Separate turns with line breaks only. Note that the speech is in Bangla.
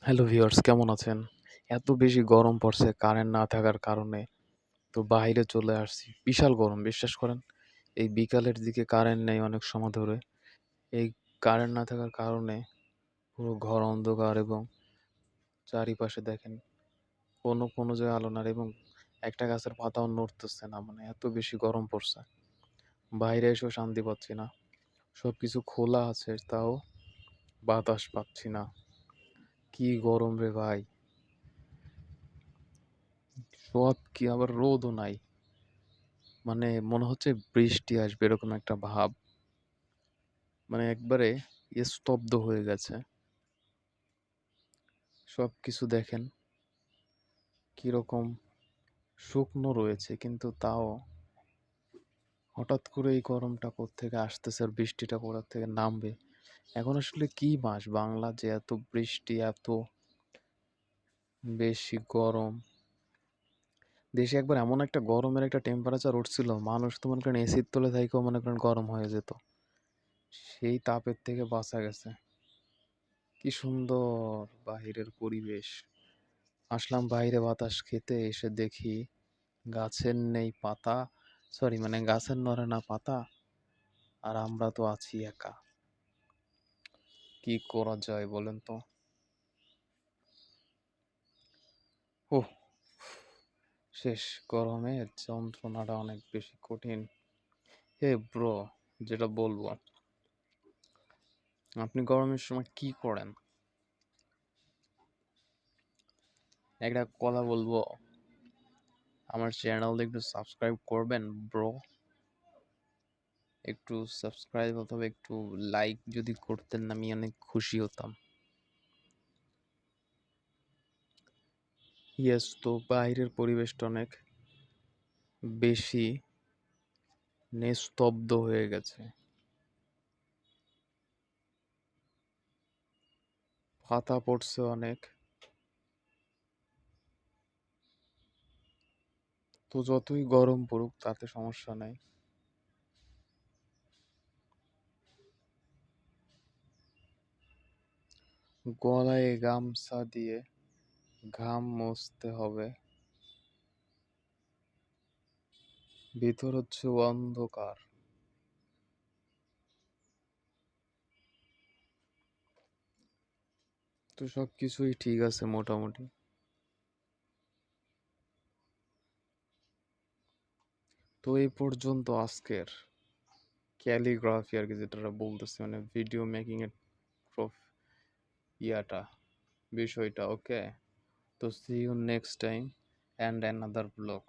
হ্যালো ভিউয়ার্স, কেমন আছেন? এত বেশি গরম পড়ছে কারেন্ট না থাকার কারণে তো বাইরে চলে আসছি। বিশাল গরম, বিশ্বাস করেন। এই বিকালের দিকে কারেন্ট নেই অনেক সময় ধরে। এই কারেন্ট না থাকার কারণে পুরো ঘর অন্ধকার এবং চারিপাশে দেখেন কোনো জায়গায় আলো নাই এবং একটা গাছের পাতাও নড়তেছে না। মানে এত বেশি গরম পড়ছে। বাইরে এসেও শান্তি পাচ্ছি না। সবকিছু খোলা আছে তাও বাতাস পাচ্ছি না। কি গরম রে ভাই! সব কি আবার রোদও নাই। মানে মনে হচ্ছে বৃষ্টি আসবে এরকম একটা ভাব। মানে একবারে স্তব্ধ হয়ে গেছে। সবকিছু দেখেন কিরকম শুকনো রয়েছে, কিন্তু তাও হঠাৎ করে এই গরমটা কোত্থেকে আসতেছে আর বৃষ্টিটা কোথা থেকে নামবে। এখন আসলে কি মাস বাংলা যে এত বৃষ্টি, এত বেশি গরম। দেশে একবার এমন একটা গরমের একটা টেম্পারেচার উঠছিল, মানুষ তো মনে করেন এসির তলে থাইকেও মনে করেন গরম হয়ে যেত। সেই তাপের থেকে বাঁচা গেছে। কি সুন্দর বাহিরের পরিবেশ। আসলাম বাইরে বাতাস খেতে, এসে দেখি গাছের নেই পাতা, সরি মানে গাছের নড়ে না পাতা, আর আমরা তো আছি একা। কি করা যায় বলেন তো? ওহ, শেষ। গরমের যন্ত্রণাটা অনেক বেশি কঠিন। হে ব্রো, যেটা বলবো, আপনি গরমের সময় কি করেন? একটা কথা বলবো, আমার চ্যানেল একটু সাবস্ক্রাইব করবেন ব্রো। একটু সাবস্ক্রাইব অথবা একটু লাইক যদি করতেন, আমি অনেক খুশি হতাম। ইয়েস, তো বাইরের পরিবেশটা অনেক বেশি নিস্তব্ধ হয়ে গেছে। পাতা পড়ছে অনেক। তো যতই গরম পড়ুক তাতে সমস্যা নাই। গলায় গামছা দিয়ে ঘাম মুছতে হবে। ভিতর হচ্ছে অন্ধকার। তো সবকিছুই ঠিক আছে মোটামুটি। তো এই পর্যন্ত আজকের ক্যালিগ্রাফি আর কি, যেটা বলতেছি মানে ভিডিও মেকিং এর প্রফ ইয়াটা, বিষয়টা। ওকে, তো see you next time and another blog.